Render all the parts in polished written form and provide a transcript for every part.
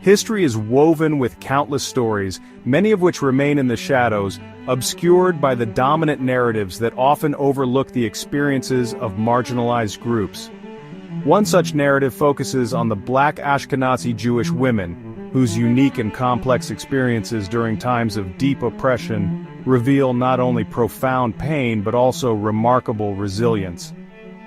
History is woven with countless stories, many of which remain in the shadows, obscured by the dominant narratives that often overlook the experiences of marginalized groups. One such narrative focuses on the Black Ashkenazi Jewish women, whose unique and complex experiences during times of deep oppression reveal not only profound pain but also remarkable resilience.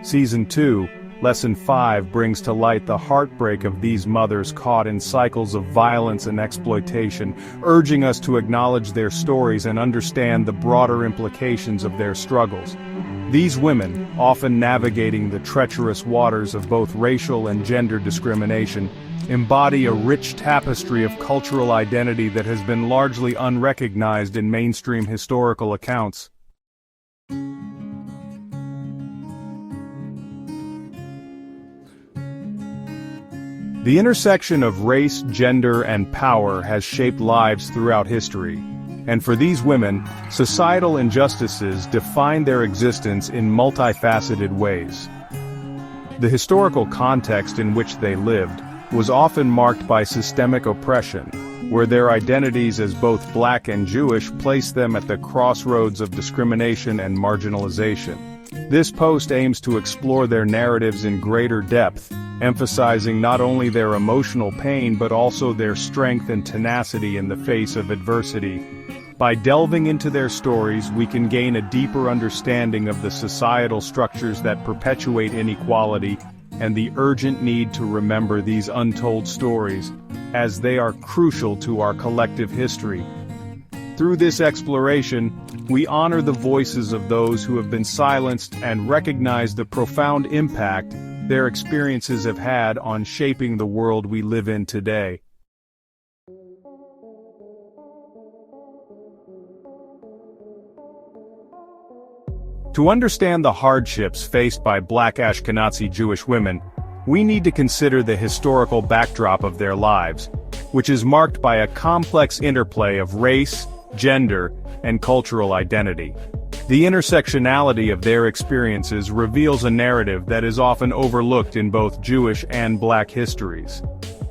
Season 2, Lesson 5 brings to light the heartbreak of these mothers caught in cycles of violence and exploitation, urging us to acknowledge their stories and understand the broader implications of their struggles. These women, often navigating the treacherous waters of both racial and gender discrimination, embody a rich tapestry of cultural identity that has been largely unrecognized in mainstream historical accounts. The intersection of race, gender, and power has shaped lives throughout history. And for these women, societal injustices define their existence in multifaceted ways. The historical context in which they lived was often marked by systemic oppression, where their identities as both Black and Jewish placed them at the crossroads of discrimination and marginalization. This post aims to explore their narratives in greater depth, emphasizing not only their emotional pain but also their strength and tenacity in the face of adversity. By delving into their stories, we can gain a deeper understanding of the societal structures that perpetuate inequality and the urgent need to remember these untold stories, as they are crucial to our collective history. Through this exploration, we honor the voices of those who have been silenced and recognize the profound impact their experiences have had on shaping the world we live in today. To understand the hardships faced by Black Ashkenazi Jewish women, we need to consider the historical backdrop of their lives, which is marked by a complex interplay of race, gender, and cultural identity. The intersectionality of their experiences reveals a narrative that is often overlooked in both Jewish and Black histories.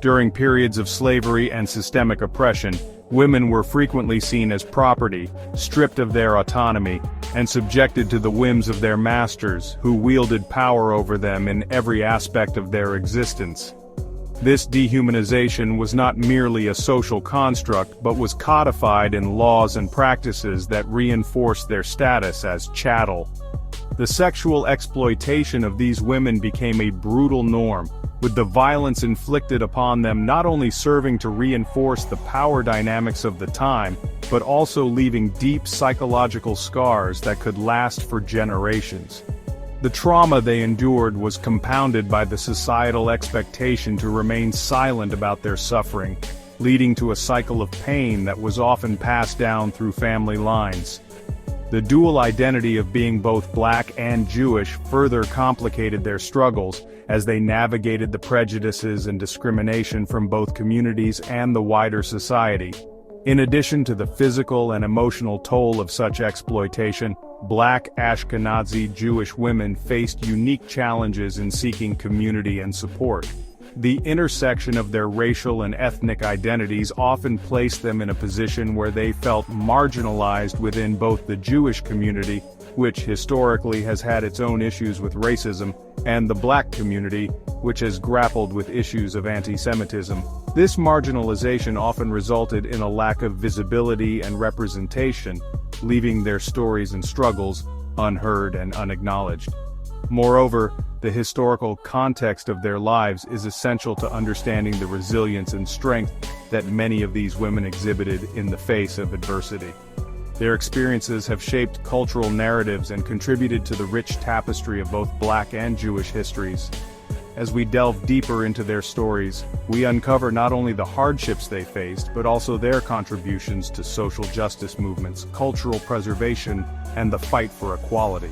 During periods of slavery and systemic oppression, women were frequently seen as property, stripped of their autonomy, and subjected to the whims of their masters, who wielded power over them in every aspect of their existence. This dehumanization was not merely a social construct but was codified in laws and practices that reinforced their status as chattel. The sexual exploitation of these women became a brutal norm, with the violence inflicted upon them not only serving to reinforce the power dynamics of the time, but also leaving deep psychological scars that could last for generations. The trauma they endured was compounded by the societal expectation to remain silent about their suffering, leading to a cycle of pain that was often passed down through family lines. The dual identity of being both Black and Jewish further complicated their struggles as they navigated the prejudices and discrimination from both communities and the wider society. In addition to the physical and emotional toll of such exploitation, Black Ashkenazi Jewish women faced unique challenges in seeking community and support. The intersection of their racial and ethnic identities often placed them in a position where they felt marginalized within both the Jewish community, which historically has had its own issues with racism, and the Black community, which has grappled with issues of anti-Semitism. This marginalization often resulted in a lack of visibility and representation, leaving their stories and struggles unheard and unacknowledged. Moreover, the historical context of their lives is essential to understanding the resilience and strength that many of these women exhibited in the face of adversity. Their experiences have shaped cultural narratives and contributed to the rich tapestry of both Black and Jewish histories. As we delve deeper into their stories, we uncover not only the hardships they faced, but also their contributions to social justice movements, cultural preservation, and the fight for equality.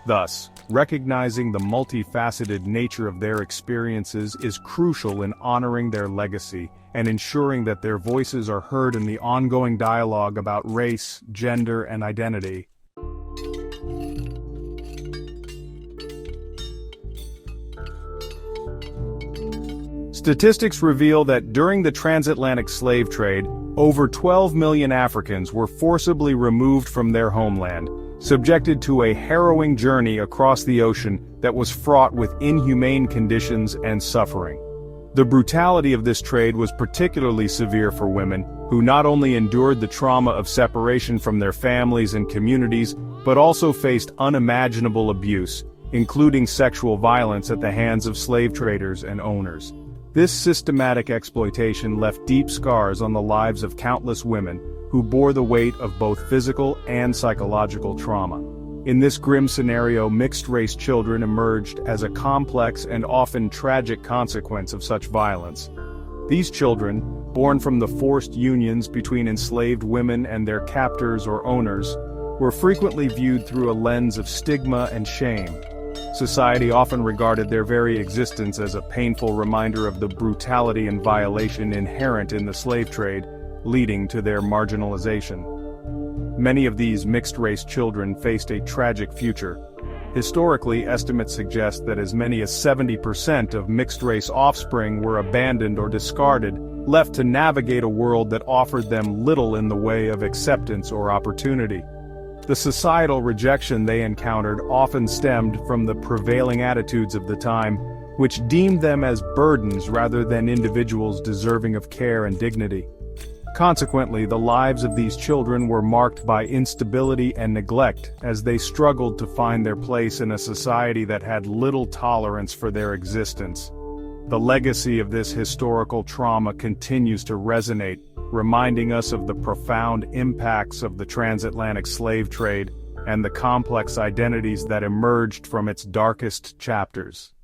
Thus, recognizing the multifaceted nature of their experiences is crucial in honoring their legacy and ensuring that their voices are heard in the ongoing dialogue about race, gender, and identity. Statistics reveal that during the transatlantic slave trade, over 12 million Africans were forcibly removed from their homeland, subjected to a harrowing journey across the ocean that was fraught with inhumane conditions and suffering. The brutality of this trade was particularly severe for women, who not only endured the trauma of separation from their families and communities, but also faced unimaginable abuse, including sexual violence at the hands of slave traders and owners. This systematic exploitation left deep scars on the lives of countless women, who bore the weight of both physical and psychological trauma. In this grim scenario, mixed-race children emerged as a complex and often tragic consequence of such violence. These children, born from the forced unions between enslaved women and their captors or owners, were frequently viewed through a lens of stigma and shame. Society often regarded their very existence as a painful reminder of the brutality and violation inherent in the slave trade, leading to their marginalization. Many of these mixed-race children faced a tragic future. Historically, estimates suggest that as many as 70% of mixed-race offspring were abandoned or discarded, left to navigate a world that offered them little in the way of acceptance or opportunity. The societal rejection they encountered often stemmed from the prevailing attitudes of the time, which deemed them as burdens rather than individuals deserving of care and dignity. Consequently, the lives of these children were marked by instability and neglect as they struggled to find their place in a society that had little tolerance for their existence. The legacy of this historical trauma continues to resonate, reminding us of the profound impacts of the transatlantic slave trade and the complex identities that emerged from its darkest chapters.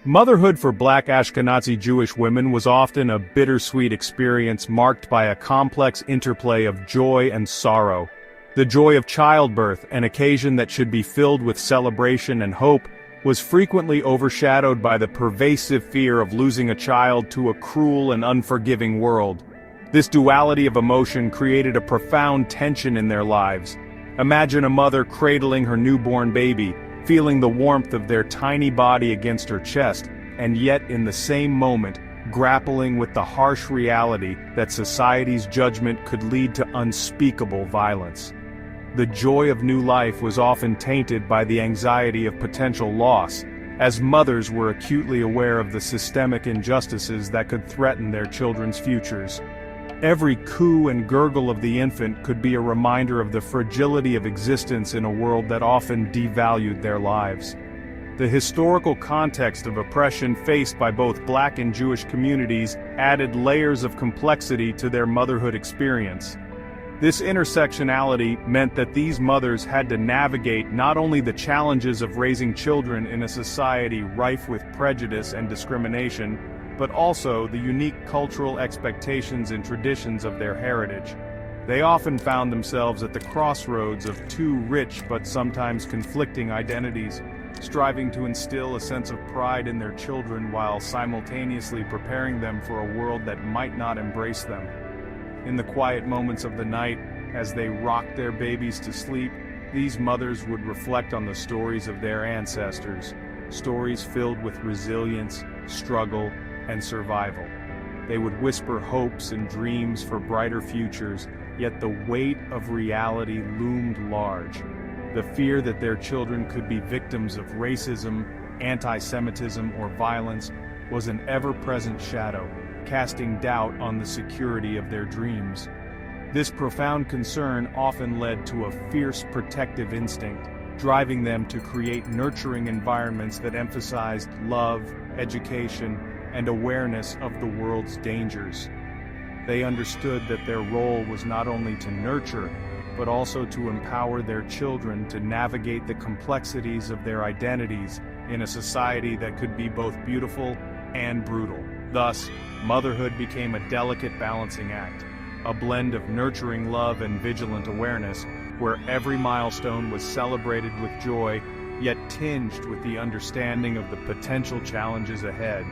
Motherhood for Black Ashkenazi Jewish women was often a bittersweet experience marked by a complex interplay of joy and sorrow. The joy of childbirth, an occasion that should be filled with celebration and hope, was frequently overshadowed by the pervasive fear of losing a child to a cruel and unforgiving world. This duality of emotion created a profound tension in their lives. Imagine a mother cradling her newborn baby, feeling the warmth of their tiny body against her chest, and yet in the same moment, grappling with the harsh reality that society's judgment could lead to unspeakable violence. The joy of new life was often tainted by the anxiety of potential loss, as mothers were acutely aware of the systemic injustices that could threaten their children's futures. Every coo and gurgle of the infant could be a reminder of the fragility of existence in a world that often devalued their lives. The historical context of oppression faced by both Black and Jewish communities added layers of complexity to their motherhood experience. This intersectionality meant that these mothers had to navigate not only the challenges of raising children in a society rife with prejudice and discrimination, but also the unique cultural expectations and traditions of their heritage. They often found themselves at the crossroads of two rich but sometimes conflicting identities, striving to instill a sense of pride in their children while simultaneously preparing them for a world that might not embrace them. In the quiet moments of the night, as they rocked their babies to sleep, these mothers would reflect on the stories of their ancestors, stories filled with resilience, struggle, and survival. They would whisper hopes and dreams for brighter futures, yet the weight of reality loomed large. The fear that their children could be victims of racism, anti-Semitism, or violence was an ever-present shadow, casting doubt on the security of their dreams. This profound concern often led to a fierce protective instinct, driving them to create nurturing environments that emphasized love, education, and awareness of the world's dangers. They understood that their role was not only to nurture, but also to empower their children to navigate the complexities of their identities in a society that could be both beautiful and brutal. Thus, motherhood became a delicate balancing act, a blend of nurturing love and vigilant awareness, where every milestone was celebrated with joy, yet tinged with the understanding of the potential challenges ahead.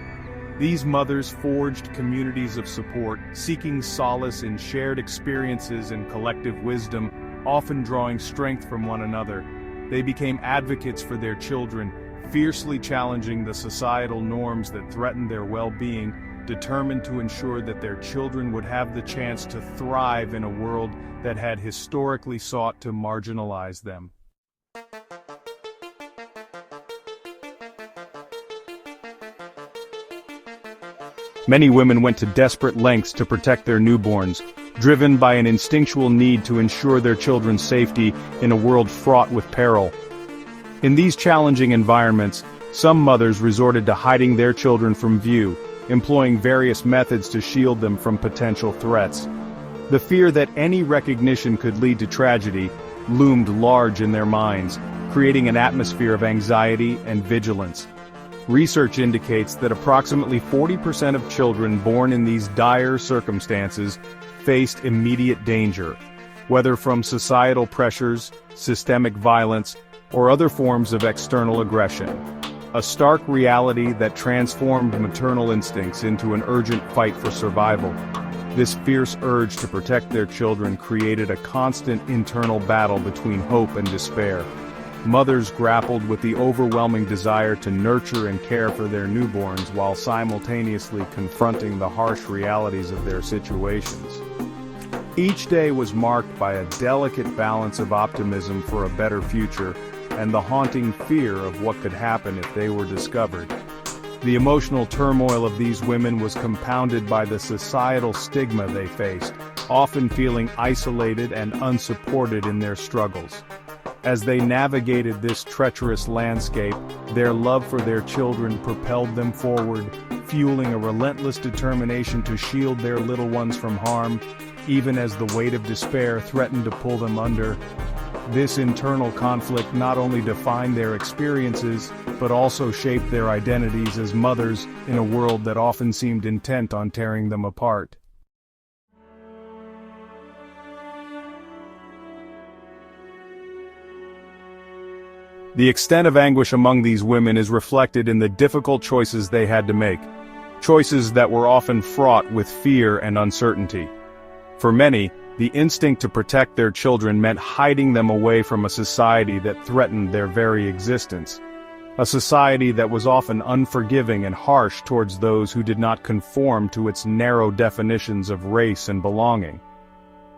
These mothers forged communities of support, seeking solace in shared experiences and collective wisdom, often drawing strength from one another. They became advocates for their children, fiercely challenging the societal norms that threatened their well-being, determined to ensure that their children would have the chance to thrive in a world that had historically sought to marginalize them. Many women went to desperate lengths to protect their newborns, driven by an instinctual need to ensure their children's safety in a world fraught with peril. In these challenging environments, some mothers resorted to hiding their children from view, employing various methods to shield them from potential threats. The fear that any recognition could lead to tragedy loomed large in their minds, creating an atmosphere of anxiety and vigilance. Research indicates that approximately 40% of children born in these dire circumstances faced immediate danger, whether from societal pressures, systemic violence, or other forms of external aggression. A stark reality that transformed maternal instincts into an urgent fight for survival. This fierce urge to protect their children created a constant internal battle between hope and despair. Mothers grappled with the overwhelming desire to nurture and care for their newborns while simultaneously confronting the harsh realities of their situations. Each day was marked by a delicate balance of optimism for a better future and the haunting fear of what could happen if they were discovered. The emotional turmoil of these women was compounded by the societal stigma they faced, often feeling isolated and unsupported in their struggles. As they navigated this treacherous landscape, their love for their children propelled them forward, fueling a relentless determination to shield their little ones from harm, even as the weight of despair threatened to pull them under. This internal conflict not only defined their experiences, but also shaped their identities as mothers in a world that often seemed intent on tearing them apart. The extent of anguish among these women is reflected in the difficult choices they had to make, choices that were often fraught with fear and uncertainty. For many, the instinct to protect their children meant hiding them away from a society that threatened their very existence. A society that was often unforgiving and harsh towards those who did not conform to its narrow definitions of race and belonging.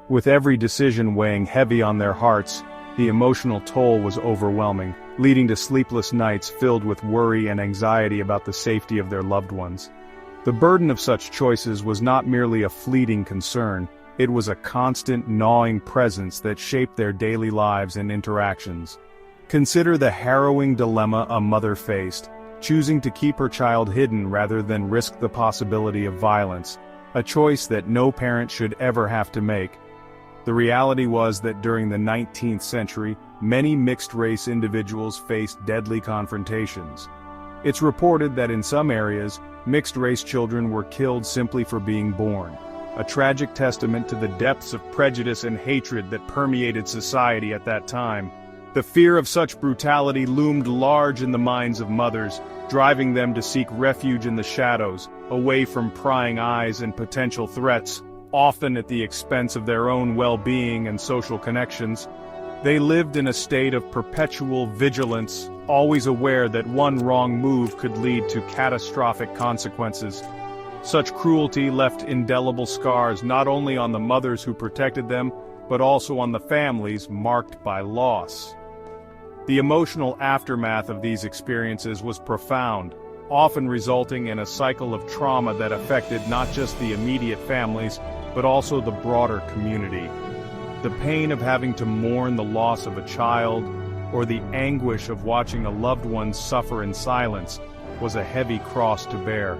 With every decision weighing heavy on their hearts, the emotional toll was overwhelming, leading to sleepless nights filled with worry and anxiety about the safety of their loved ones. The burden of such choices was not merely a fleeting concern, it was a constant, gnawing presence that shaped their daily lives and interactions. Consider the harrowing dilemma a mother faced, choosing to keep her child hidden rather than risk the possibility of violence, a choice that no parent should ever have to make. The reality was that during the 19th century, many mixed-race individuals faced deadly confrontations. It's reported that in some areas, mixed-race children were killed simply for being born, a tragic testament to the depths of prejudice and hatred that permeated society at that time. The fear of such brutality loomed large in the minds of mothers, driving them to seek refuge in the shadows, away from prying eyes and potential threats, often at the expense of their own well-being and social connections. They lived in a state of perpetual vigilance, always aware that one wrong move could lead to catastrophic consequences. Such cruelty left indelible scars not only on the mothers who protected them, but also on the families marked by loss. The emotional aftermath of these experiences was profound, often resulting in a cycle of trauma that affected not just the immediate families, but also the broader community. The pain of having to mourn the loss of a child, or the anguish of watching a loved one suffer in silence, was a heavy cross to bear.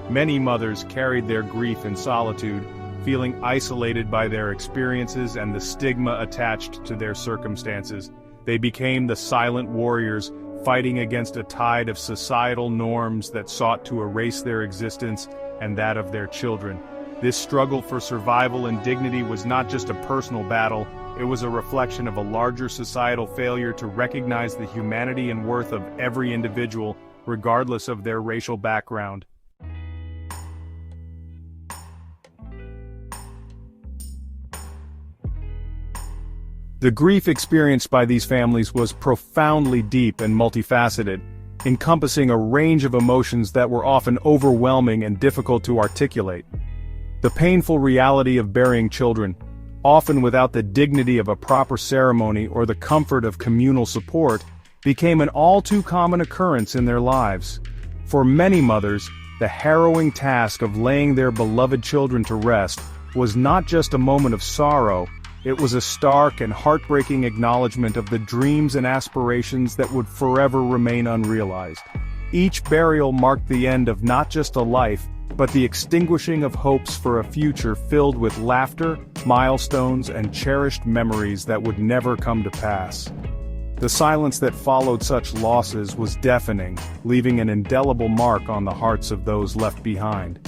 Many mothers carried their grief in solitude, feeling isolated by their experiences and the stigma attached to their circumstances. They became the silent warriors, fighting against a tide of societal norms that sought to erase their existence and that of their children. This struggle for survival and dignity was not just a personal battle, it was a reflection of a larger societal failure to recognize the humanity and worth of every individual, regardless of their racial background. The grief experienced by these families was profoundly deep and multifaceted, encompassing a range of emotions that were often overwhelming and difficult to articulate. The painful reality of burying children, often without the dignity of a proper ceremony or the comfort of communal support, became an all-too-common occurrence in their lives. For many mothers, the harrowing task of laying their beloved children to rest was not just a moment of sorrow, it was a stark and heartbreaking acknowledgement of the dreams and aspirations that would forever remain unrealized. Each burial marked the end of not just a life, but the extinguishing of hopes for a future filled with laughter, milestones, and cherished memories that would never come to pass. The silence that followed such losses was deafening, leaving an indelible mark on the hearts of those left behind.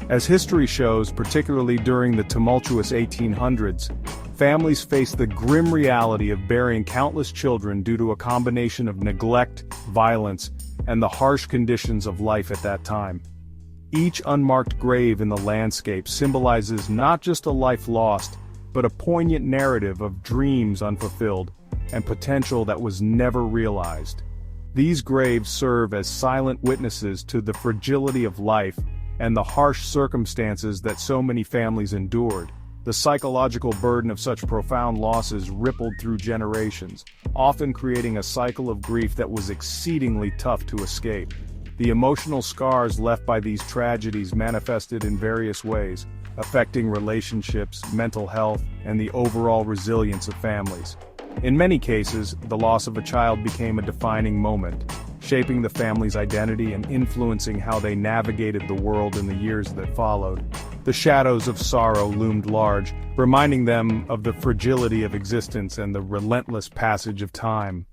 As history shows, particularly during the tumultuous 1800s, families faced the grim reality of burying countless children due to a combination of neglect, violence, and the harsh conditions of life at that time. Each unmarked grave in the landscape symbolizes not just a life lost, but a poignant narrative of dreams unfulfilled, and potential that was never realized. These graves serve as silent witnesses to the fragility of life and the harsh circumstances that so many families endured. The psychological burden of such profound losses rippled through generations, often creating a cycle of grief that was exceedingly tough to escape. The emotional scars left by these tragedies manifested in various ways, affecting relationships, mental health, and the overall resilience of families. In many cases, the loss of a child became a defining moment, shaping the family's identity and influencing how they navigated the world in the years that followed. The shadows of sorrow loomed large, reminding them of the fragility of existence and the relentless passage of time.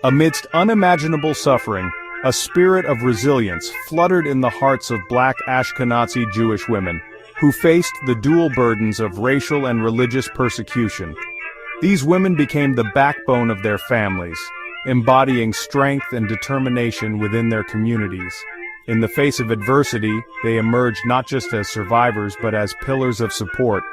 Amidst unimaginable suffering, a spirit of resilience fluttered in the hearts of Black Ashkenazi Jewish women, who faced the dual burdens of racial and religious persecution. These women became the backbone of their families, embodying strength and determination within their communities. In the face of adversity, they emerged not just as survivors but as pillars of support,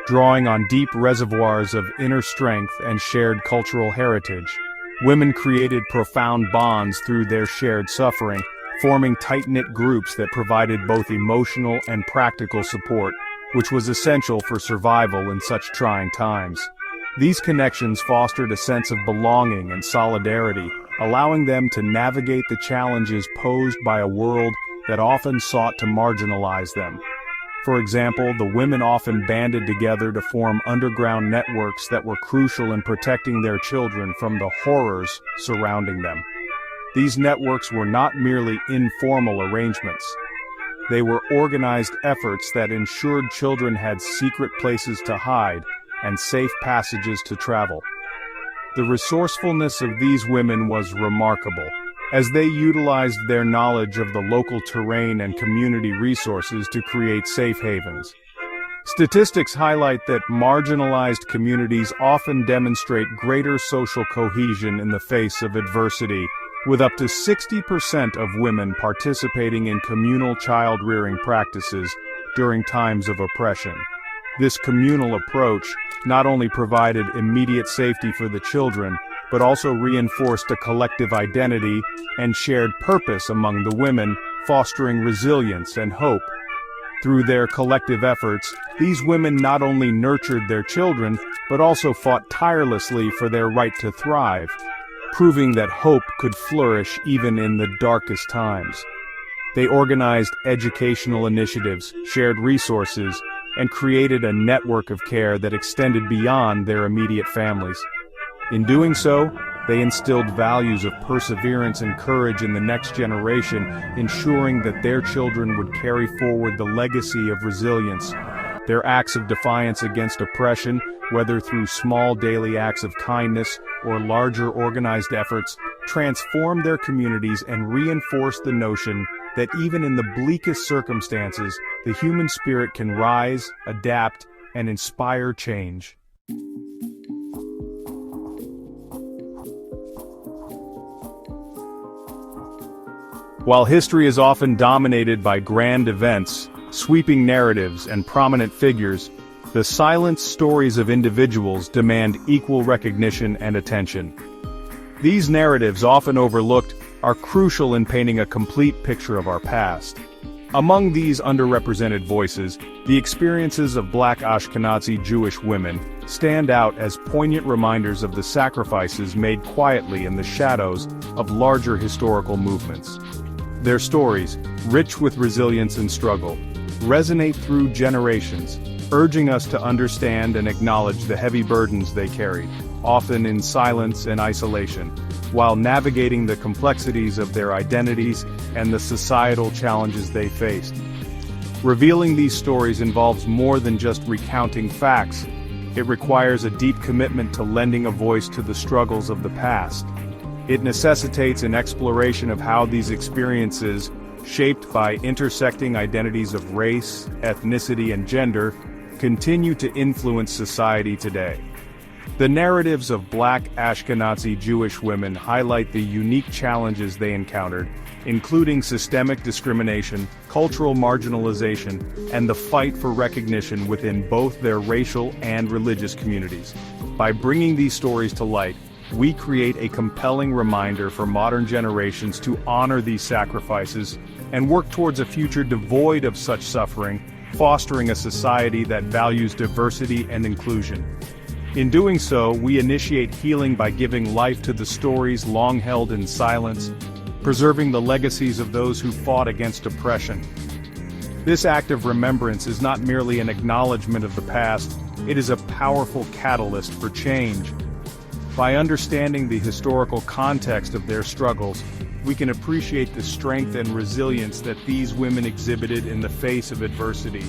drawing on deep reservoirs of inner strength and shared cultural heritage. Women created profound bonds through their shared suffering, forming tight-knit groups that provided both emotional and practical support, which was essential for survival in such trying times. These connections fostered a sense of belonging and solidarity, allowing them to navigate the challenges posed by a world that often sought to marginalize them. For example, the women often banded together to form underground networks that were crucial in protecting their children from the horrors surrounding them. These networks were not merely informal arrangements. They were organized efforts that ensured children had secret places to hide and safe passages to travel. The resourcefulness of these women was remarkable, as they utilized their knowledge of the local terrain and community resources to create safe havens. Statistics highlight that marginalized communities often demonstrate greater social cohesion in the face of adversity, with up to 60% of women participating in communal child-rearing practices during times of oppression. This communal approach not only provided immediate safety for the children, but also reinforced a collective identity and shared purpose among the women, fostering resilience and hope. Through their collective efforts, these women not only nurtured their children, but also fought tirelessly for their right to thrive, proving that hope could flourish even in the darkest times. They organized educational initiatives, shared resources, and created a network of care that extended beyond their immediate families. In doing so, they instilled values of perseverance and courage in the next generation, ensuring that their children would carry forward the legacy of resilience. Their acts of defiance against oppression, whether through small daily acts of kindness or larger organized efforts, transformed their communities and reinforced the notion that even in the bleakest circumstances, the human spirit can rise, adapt, and inspire change. While history is often dominated by grand events, sweeping narratives, and prominent figures, the silent stories of individuals demand equal recognition and attention. These narratives, often overlooked, are crucial in painting a complete picture of our past. Among these underrepresented voices, the experiences of Black Ashkenazi Jewish women stand out as poignant reminders of the sacrifices made quietly in the shadows of larger historical movements. Their stories, rich with resilience and struggle, resonate through generations, urging us to understand and acknowledge the heavy burdens they carried, often in silence and isolation, while navigating the complexities of their identities and the societal challenges they faced. Revealing these stories involves more than just recounting facts. It requires a deep commitment to lending a voice to the struggles of the past. It necessitates an exploration of how these experiences, shaped by intersecting identities of race, ethnicity, and gender, continue to influence society today. The narratives of Black Ashkenazi Jewish women highlight the unique challenges they encountered, including systemic discrimination, cultural marginalization, and the fight for recognition within both their racial and religious communities. By bringing these stories to light, we create a compelling reminder for modern generations to honor these sacrifices and work towards a future devoid of such suffering, fostering a society that values diversity and inclusion. In doing so, we initiate healing by giving life to the stories long held in silence, preserving the legacies of those who fought against oppression. This act of remembrance is not merely an acknowledgement of the past, it is a powerful catalyst for change. By understanding the historical context of their struggles, we can appreciate the strength and resilience that these women exhibited in the face of adversity.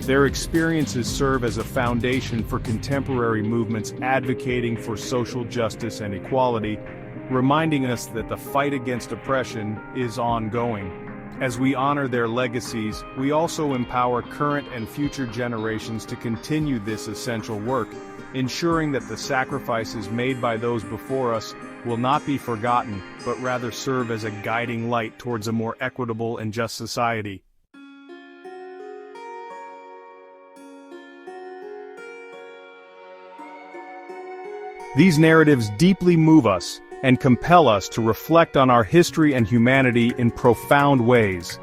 Their experiences serve as a foundation for contemporary movements advocating for social justice and equality, reminding us that the fight against oppression is ongoing. As we honor their legacies, we also empower current and future generations to continue this essential work, ensuring that the sacrifices made by those before us will not be forgotten, but rather serve as a guiding light towards a more equitable and just society. These narratives deeply move us and compel us to reflect on our history and humanity in profound ways.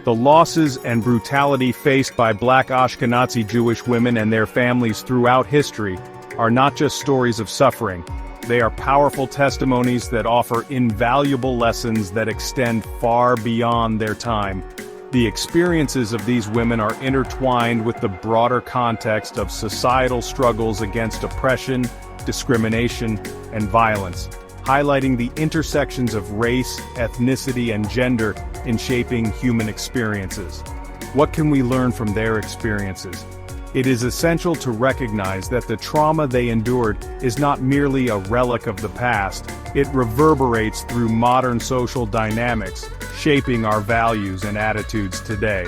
The losses and brutality faced by Black Ashkenazi Jewish women and their families throughout history are not just stories of suffering. They are powerful testimonies that offer invaluable lessons that extend far beyond their time. The experiences of these women are intertwined with the broader context of societal struggles against oppression, discrimination, and violence, highlighting the intersections of race, ethnicity, and gender in shaping human experiences. What can we learn from their experiences? It is essential to recognize that the trauma they endured is not merely a relic of the past, it reverberates through modern social dynamics, shaping our values and attitudes today.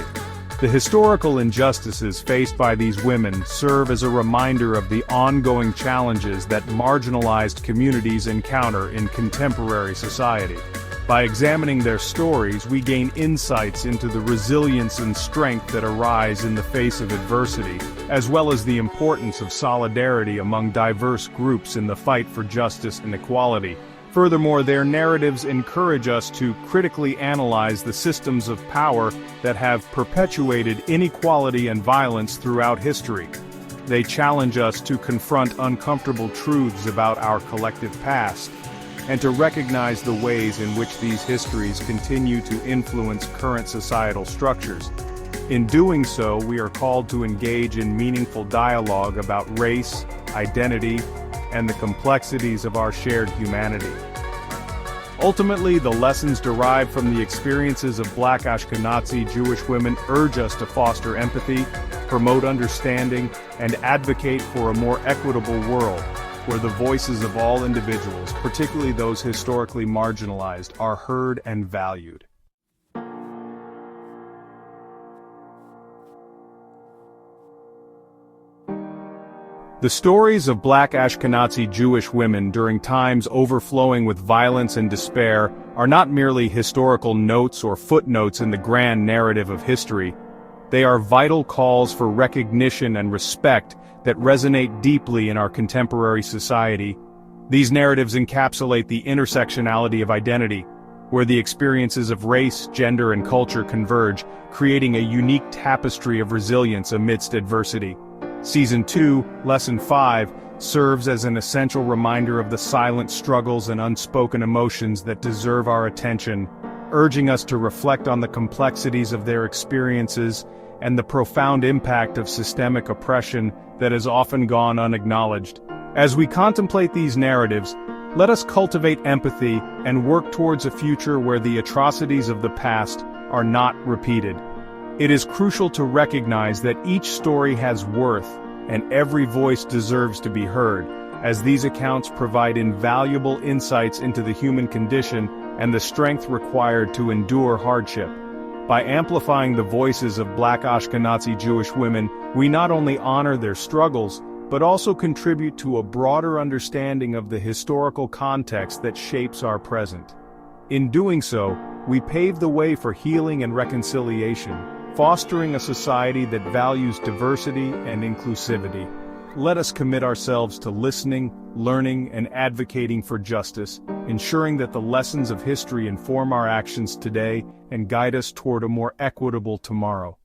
The historical injustices faced by these women serve as a reminder of the ongoing challenges that marginalized communities encounter in contemporary society. By examining their stories, we gain insights into the resilience and strength that arise in the face of adversity, as well as the importance of solidarity among diverse groups in the fight for justice and equality. Furthermore, their narratives encourage us to critically analyze the systems of power that have perpetuated inequality and violence throughout history. They challenge us to confront uncomfortable truths about our collective past, and to recognize the ways in which these histories continue to influence current societal structures. In doing so, we are called to engage in meaningful dialogue about race, identity, and the complexities of our shared humanity. Ultimately, the lessons derived from the experiences of Black Ashkenazi Jewish women urge us to foster empathy, promote understanding, and advocate for a more equitable world, where the voices of all individuals, particularly those historically marginalized, are heard and valued. The stories of Black Ashkenazi Jewish women during times overflowing with violence and despair are not merely historical notes or footnotes in the grand narrative of history. They are vital calls for recognition and respect that resonate deeply in our contemporary society. These narratives encapsulate the intersectionality of identity, where the experiences of race, gender, and culture converge, creating a unique tapestry of resilience amidst adversity. Season 2, Lesson 5, serves as an essential reminder of the silent struggles and unspoken emotions that deserve our attention, urging us to reflect on the complexities of their experiences and the profound impact of systemic oppression that has often gone unacknowledged. As we contemplate these narratives, let us cultivate empathy and work towards a future where the atrocities of the past are not repeated. It is crucial to recognize that each story has worth, and every voice deserves to be heard, as these accounts provide invaluable insights into the human condition and the strength required to endure hardship. By amplifying the voices of Black Ashkenazi Jewish women, we not only honor their struggles, but also contribute to a broader understanding of the historical context that shapes our present. In doing so, we pave the way for healing and reconciliation, fostering a society that values diversity and inclusivity. Let us commit ourselves to listening, learning, and advocating for justice, ensuring that the lessons of history inform our actions today and guide us toward a more equitable tomorrow.